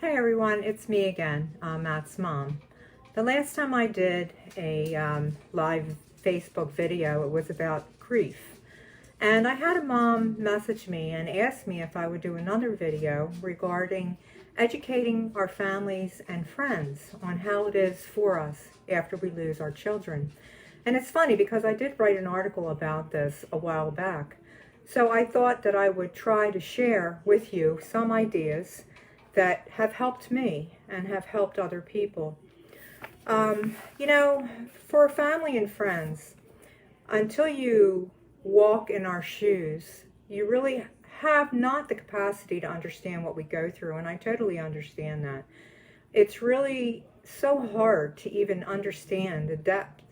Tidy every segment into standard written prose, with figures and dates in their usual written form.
Hey everyone, it's me again, Matt's mom. The last time I did a live Facebook video, it was about grief. And I had a mom message me and ask me if I would do another video regarding educating our families and friends on how it is for us after we lose our children. And it's funny because I did write an article about this a while back. So I thought that I would try to share with you some ideas that have helped me and have helped other people. For family and friends, until you walk in our shoes, you really have not the capacity to understand what we go through, and I totally understand that. It's really so hard to even understand the depth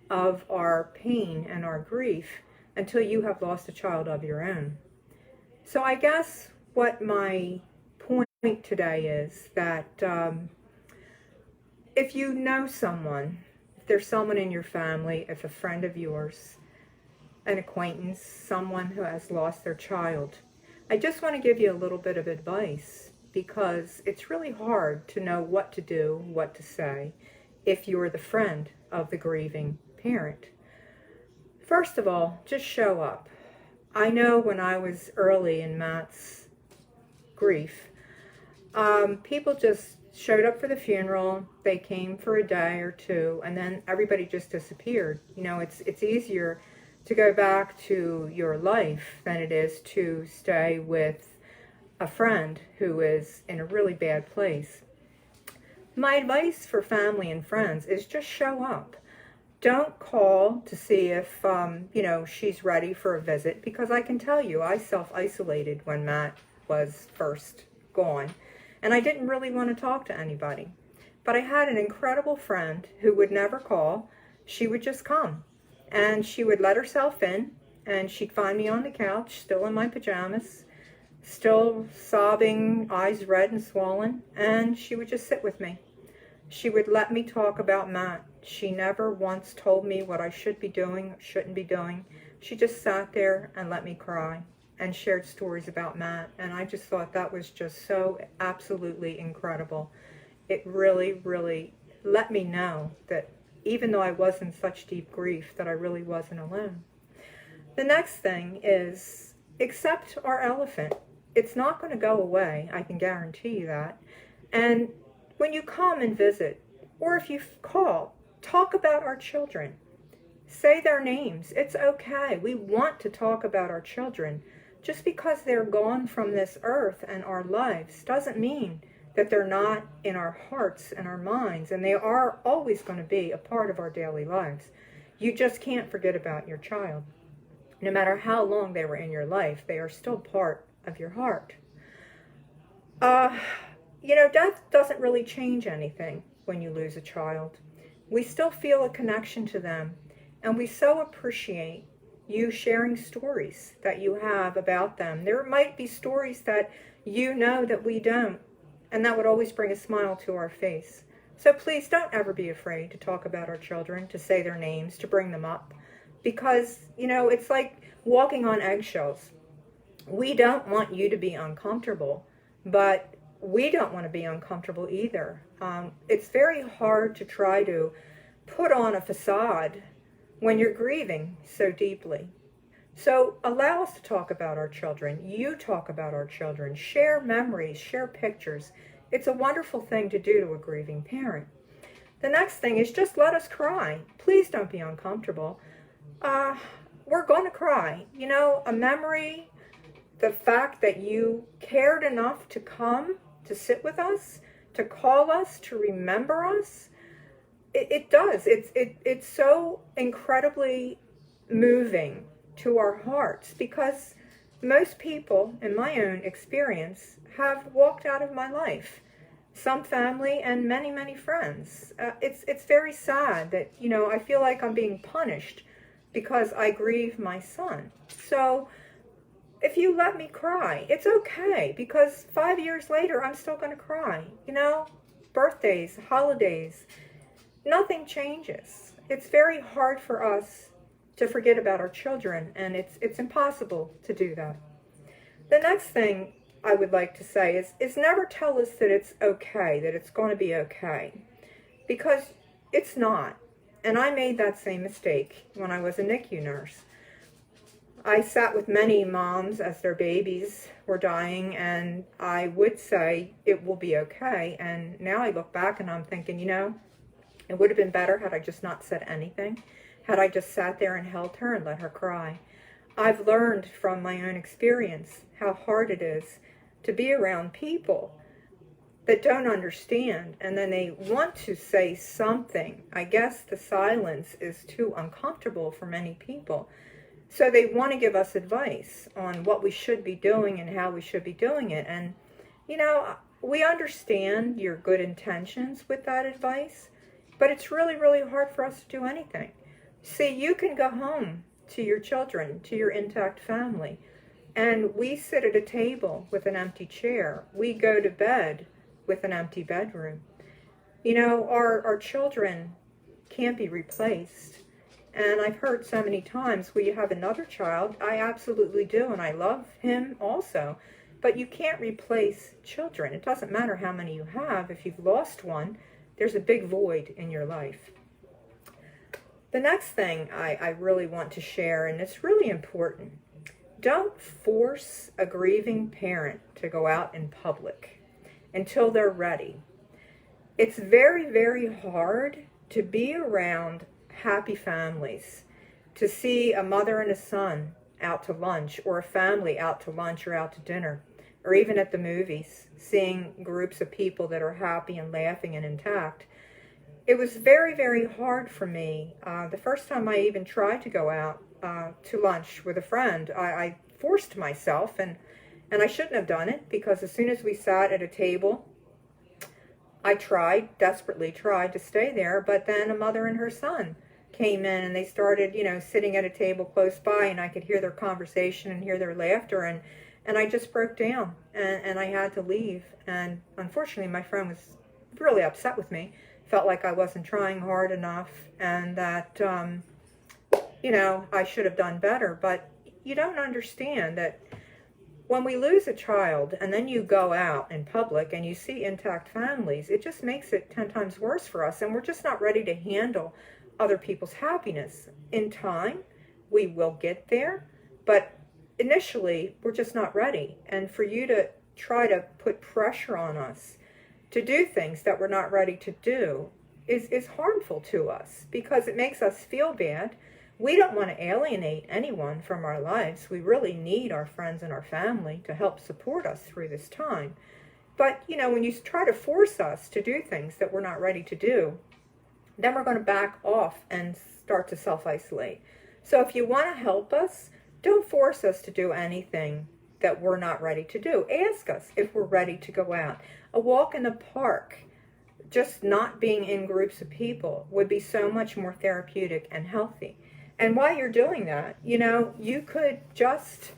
of our pain and our grief until you have lost a child of your own. So I guess what my point today is that if you know someone, if there's someone in your family, if a friend of yours, an acquaintance, someone who has lost their child, I just want to give you a little bit of advice because it's really hard to know what to do, what to say, if you're the friend of the grieving parent. First of all, just show up. I know when I was early in Matt's grief, people just showed up for the funeral. They came for a day or two, and then everybody just disappeared. You know, it's easier to go back to your life than it is to stay with a friend who is in a really bad place. My advice for family and friends is just show up. Don't call to see if, she's ready for a visit, because I can tell you, I self-isolated when Matt was first gone, and I didn't really want to talk to anybody. But I had an incredible friend who would never call. She would just come, and she would let herself in, and she'd find me on the couch, still in my pajamas, still sobbing, eyes red and swollen, and she would just sit with me. She would let me talk about Matt. She never once told me what I should be doing or shouldn't be doing. She just sat there and let me cry and shared stories about Matt, and I just thought that was just so absolutely incredible. It really, really let me know that even though I was in such deep grief, that I really wasn't alone. The next thing is accept our elephant. It's not going to go away, I can guarantee you that. And when you come and visit, or if you call, talk about our children. Say their names. It's okay. We want to talk about our children. Just because they're gone from this earth and our lives doesn't mean that they're not in our hearts and our minds, and they are always going to be a part of our daily lives. You just can't forget about your child. No matter how long they were in your life, they are still part of your heart. Death doesn't really change anything when you lose a child. We still feel a connection to them, and we so appreciate you sharing stories that you have about them. There might be stories that you know that we don't, and that would always bring a smile to our face. So please don't ever be afraid to talk about our children, to say their names, to bring them up, because, it's like walking on eggshells. We don't want you to be uncomfortable, but we don't want to be uncomfortable either. It's very hard to try to put on a facade when you're grieving so deeply. So allow us to talk about our children. You talk about our children. Share memories, share pictures. It's a wonderful thing to do to a grieving parent. The next thing is just let us cry. Please don't be uncomfortable. We're going to cry. A memory, the fact that you cared enough to come to sit with us, to call us, to remember us, it does. It's so incredibly moving to our hearts, because most people, in my own experience, have walked out of my life. Some family and many, many friends. It's very sad that, I feel like I'm being punished because I grieve my son. So if you let me cry, it's okay, because 5 years later, I'm still going to cry. Birthdays, holidays, nothing changes. It's very hard for us to forget about our children, and it's impossible to do that. The next thing I would like to say is never tell us that it's okay, that it's going to be okay. Because it's not. And I made that same mistake when I was a NICU nurse. I sat with many moms as their babies were dying, and I would say it will be okay. And now I look back and I'm thinking, it would have been better had I just not said anything, had I just sat there and held her and let her cry. I've learned from my own experience how hard it is to be around people that don't understand, and then they want to say something. I guess the silence is too uncomfortable for many people. So they want to give us advice on what we should be doing and how we should be doing it. And, we understand your good intentions with that advice, but it's really, really hard for us to do anything. See, you can go home to your children, to your intact family, and we sit at a table with an empty chair. We go to bed with an empty bedroom. Our children can't be replaced. And I've heard so many times, well, you have another child. I absolutely do, and I love him also. But you can't replace children. It doesn't matter how many you have. If you've lost one, there's a big void in your life. The next thing I really want to share, and it's really important, don't force a grieving parent to go out in public until they're ready. It's very, very hard to be around happy families, to see a mother and a son out to lunch, or a family out to lunch or out to dinner, or even at the movies, seeing groups of people that are happy and laughing and intact. It was very, very hard for me. The first time I even tried to go out to lunch with a friend, I forced myself, and I shouldn't have done it, because as soon as we sat at a table, I desperately tried to stay there, but then a mother and her son came in, and they started, sitting at a table close by, and I could hear their conversation and hear their laughter, and I just broke down, and I had to leave. And unfortunately, my friend was really upset with me, felt like I wasn't trying hard enough, and that, I should have done better. But you don't understand that when we lose a child and then you go out in public and you see intact families, it just makes it 10 times worse for us, and we're just not ready to handle other people's happiness. In time, we will get there, but initially, we're just not ready. And for you to try to put pressure on us to do things that we're not ready to do is harmful to us, because it makes us feel bad. We don't want to alienate anyone from our lives. We really need our friends and our family to help support us through this time. But, when you try to force us to do things that we're not ready to do, then we're going to back off and start to self-isolate. So if you want to help us, don't force us to do anything that we're not ready to do. Ask us if we're ready to go out. A walk in the park, just not being in groups of people, would be so much more therapeutic and healthy. And while you're doing that, you could just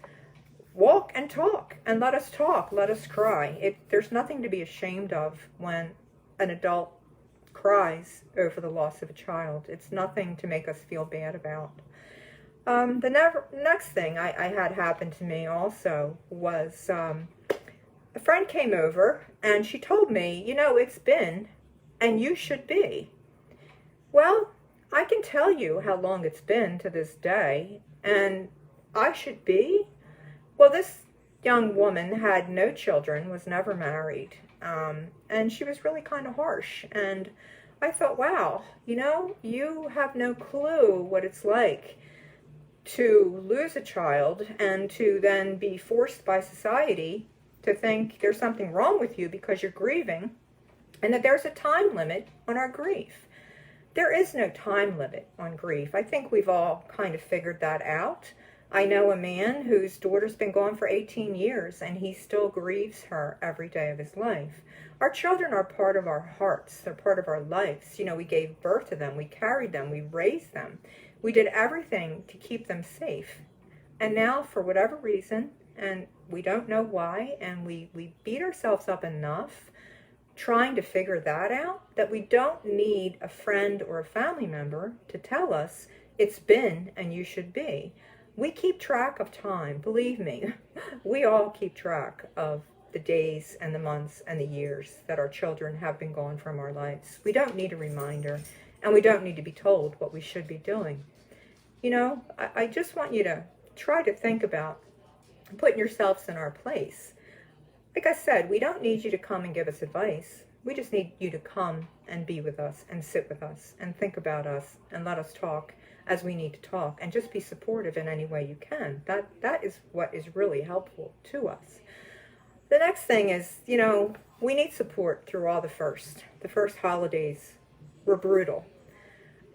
walk and talk, and let us talk, let us cry. There's nothing to be ashamed of when an adult cries over the loss of a child. It's nothing to make us feel bad about. The next thing I had happen to me also was a friend came over, and she told me, it's been, and you should be. Well, I can tell you how long it's been to this day, and I should be? Well, this young woman had no children, was never married, and she was really kind of harsh. And I thought, wow, you have no clue what it's like to lose a child and to then be forced by society to think there's something wrong with you because you're grieving, and that there's a time limit on our grief. There is no time limit on grief. I think we've all kind of figured that out. I know a man whose daughter's been gone for 18 years, and he still grieves her every day of his life. Our children are part of our hearts. They're part of our lives. We gave birth to them. We carried them. We raised them. We did everything to keep them safe. And now, for whatever reason, and we don't know why, and we beat ourselves up enough trying to figure that out, that we don't need a friend or a family member to tell us it's been and you should be. We keep track of time, believe me. We all keep track of the days and the months and the years that our children have been gone from our lives. We don't need a reminder, and we don't need to be told what we should be doing. You know, I just want you to try to think about putting yourselves in our place. Like I said, we don't need you to come and give us advice. We just need you to come and be with us and sit with us and think about us and let us talk as we need to talk, and just be supportive in any way you can. That is what is really helpful to us. The next thing is, you know, we need support through all the first. The first holidays were brutal.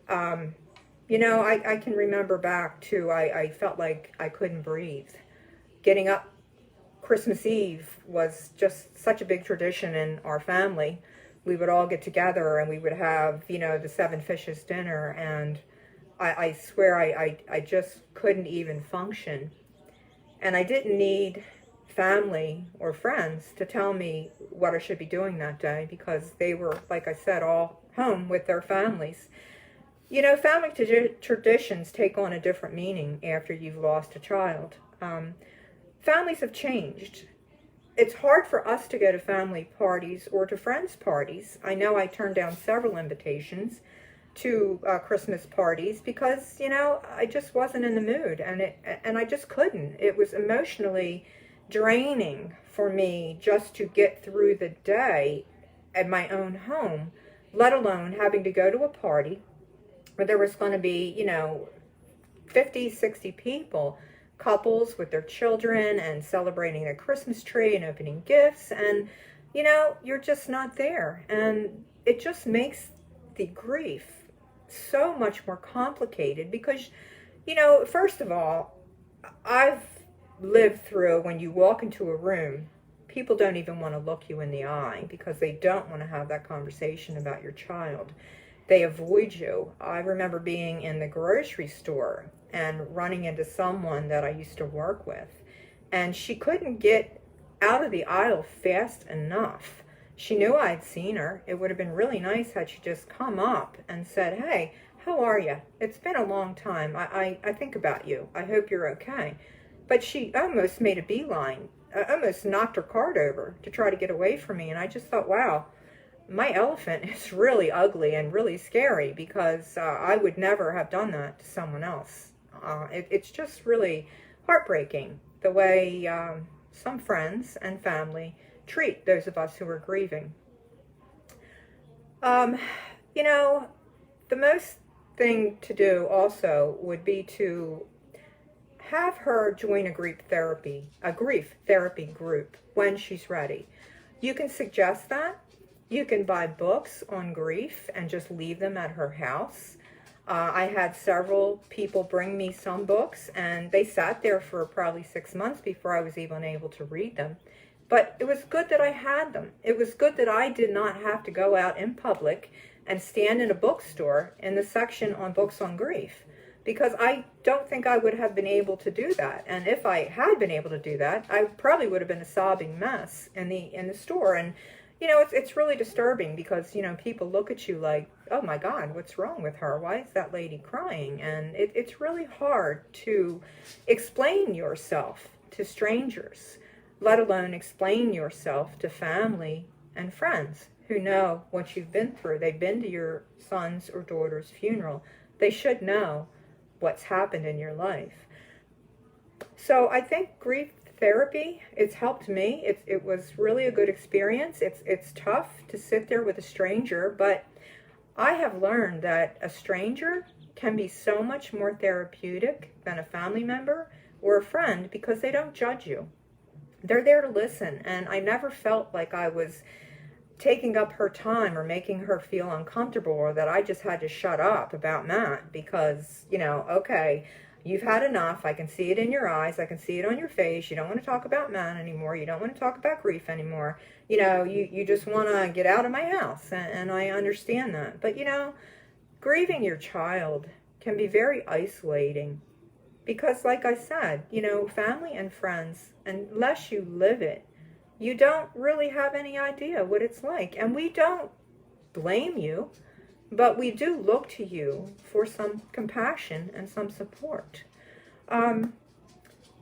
You know, I can remember back to, I felt like I couldn't breathe. Getting up Christmas Eve was just such a big tradition in our family. We would all get together and we would have, you know, the 7 fishes dinner, and I swear I just couldn't even function. And I didn't need family or friends to tell me what I should be doing that day, because they were, like I said, all home with their families. You know, family traditions take on a different meaning after you've lost a child. Families have changed. It's hard for us to go to family parties or to friends' parties. I know I turned down several invitations to Christmas parties because, you know, I just wasn't in the mood, and I just couldn't. It was emotionally draining for me just to get through the day at my own home, let alone having to go to a party where there was going to be, you know, 50, 60 people, couples with their children, and celebrating a Christmas tree and opening gifts, and, you know, you're just not there. And it just makes the grief so much more complicated because, you know, first of all, I've lived through when you walk into a room, people don't even want to look you in the eye because they don't want to have that conversation about your child. They avoid you. I remember being in the grocery store and running into someone that I used to work with, and she couldn't get out of the aisle fast enough. She knew I'd seen her. It would have been really nice had she just come up and said, "Hey, how are you? It's been a long time. I think about you. I hope you're okay." But she almost made a beeline, almost knocked her cart over to try to get away from me. And I just thought, wow, my elephant is really ugly and really scary, because I would never have done that to someone else. It's just really heartbreaking the way some friends and family treat those of us who are grieving. You know, the most thing to do also would be to have her join a grief therapy group when she's ready. You can suggest that. You can buy books on grief and just leave them at her house. I had several people bring me some books, and they sat there for probably 6 months before I was even able to read them. But it was good that I had them. It was good that I did not have to go out in public and stand in a bookstore in the section on books on grief, because I don't think I would have been able to do that. And if I had been able to do that, I probably would have been a sobbing mess in the store. And, you know, it's really disturbing because, you know, people look at you like, oh my God, what's wrong with her? Why is that lady crying? And it's really hard to explain yourself to strangers, let alone explain yourself to family and friends who know what you've been through. They've been to your son's or daughter's funeral. They should know what's happened in your life. So I think grief therapy, it's helped me. It was really a good experience. It's tough to sit there with a stranger, but I have learned that a stranger can be so much more therapeutic than a family member or a friend, because they don't judge you. They're there to listen, and I never felt like I was taking up her time or making her feel uncomfortable, or that I just had to shut up about Matt because, you know, okay, you've had enough. I can see it in your eyes. I can see it on your face. You don't want to talk about Matt anymore. You don't want to talk about grief anymore. You know, you just want to get out of my house, and I understand that. But, you know, grieving your child can be very isolating because, like I said, you know, family and friends, unless you live it, you don't really have any idea what it's like. And we don't blame you, but we do look to you for some compassion and some support.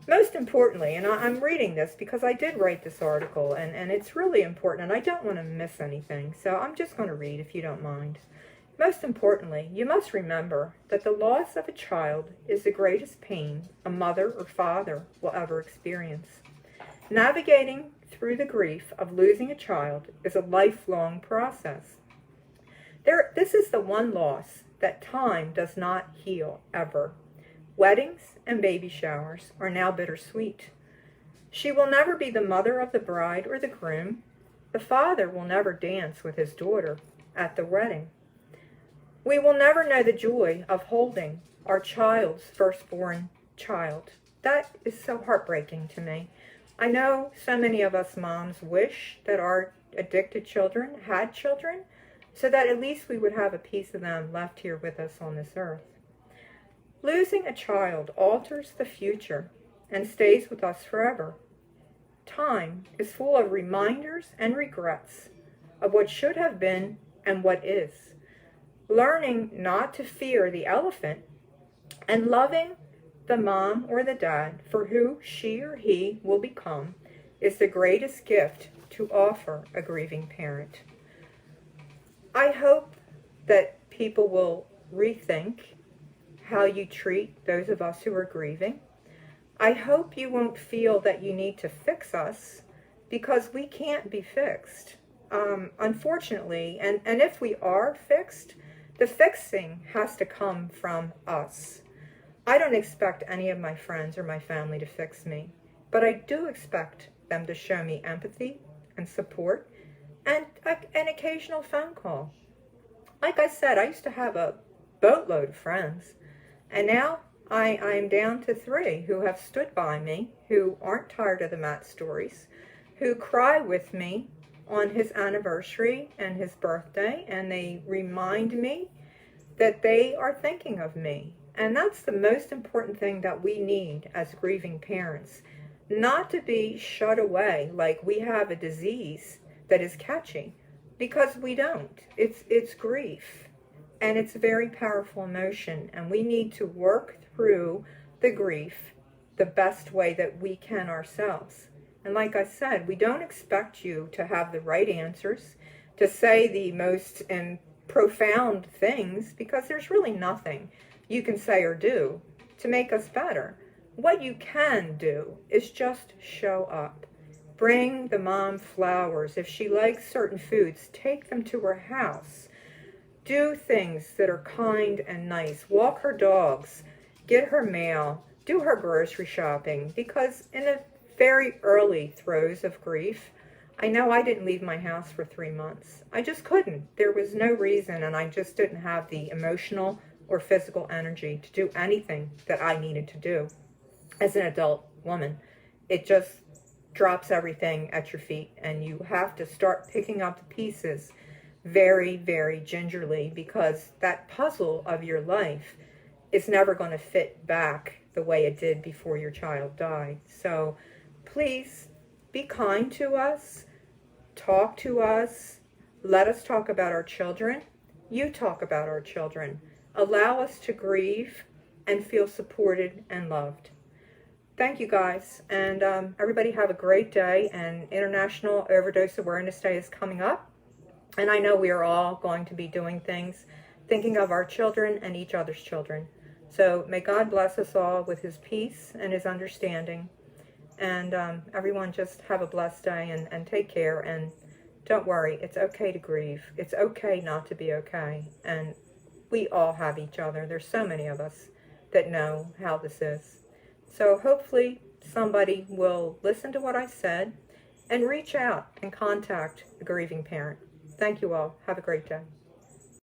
Most importantly, and I'm reading this because I did write this article, and it's really important, and I don't want to miss anything, so I'm just going to read if you don't mind. Most importantly, you must remember that the loss of a child is the greatest pain a mother or father will ever experience. Navigating through the grief of losing a child is a lifelong process. This is the one loss that time does not heal ever. Weddings and baby showers are now bittersweet. She will never be the mother of the bride or the groom. The father will never dance with his daughter at the wedding. We will never know the joy of holding our child's firstborn child. That is so heartbreaking to me. I know so many of us moms wish that our addicted children had children, so that at least we would have a piece of them left here with us on this earth. Losing a child alters the future and stays with us forever. Time is full of reminders and regrets of what should have been and what is. Learning not to fear the elephant and loving the mom or the dad for who she or he will become is the greatest gift to offer a grieving parent. I hope that people will rethink how you treat those of us who are grieving. I hope you won't feel that you need to fix us, because we can't be fixed. Unfortunately, and if we are fixed, the fixing has to come from us. I don't expect any of my friends or my family to fix me, but I do expect them to show me empathy and support and an occasional phone call. Like I said, I used to have a boatload of friends, and now I'm down to 3 who have stood by me, who aren't tired of the Matt stories, who cry with me on his anniversary and his birthday, and they remind me that they are thinking of me. And that's the most important thing that we need as grieving parents. Not to be shut away like we have a disease that is catchy, because we don't. It's grief, and it's a very powerful emotion, and we need to work through the grief the best way that we can ourselves. And like I said, we don't expect you to have the right answers, to say the most profound things, because there's really nothing you can say or do to make us better. What you can do is just show up. Bring the mom flowers. If she likes certain foods, take them to her house. Do things that are kind and nice. Walk her dogs. Get her mail. Do her grocery shopping. Because in the very early throes of grief, I know I didn't leave my house for 3 months. I just couldn't. There was no reason, and I just didn't have the emotional or physical energy to do anything that I needed to do as an adult woman. It just drops everything at your feet, and you have to start picking up the pieces very, very gingerly, because that puzzle of your life is never going to fit back the way it did before your child died. So please be kind to us, talk to us, let us talk about our children. You talk about our children. Allow us to grieve and feel supported and loved. Thank you, guys, and everybody have a great day. And International Overdose Awareness Day is coming up, and I know we are all going to be doing things, thinking of our children and each other's children. So may God bless us all with his peace and his understanding, and everyone just have a blessed day, and take care, and don't worry, it's okay to grieve. It's okay not to be okay, and we all have each other. There's so many of us that know how this is. So hopefully somebody will listen to what I said and reach out and contact a grieving parent. Thank you all. Have a great day.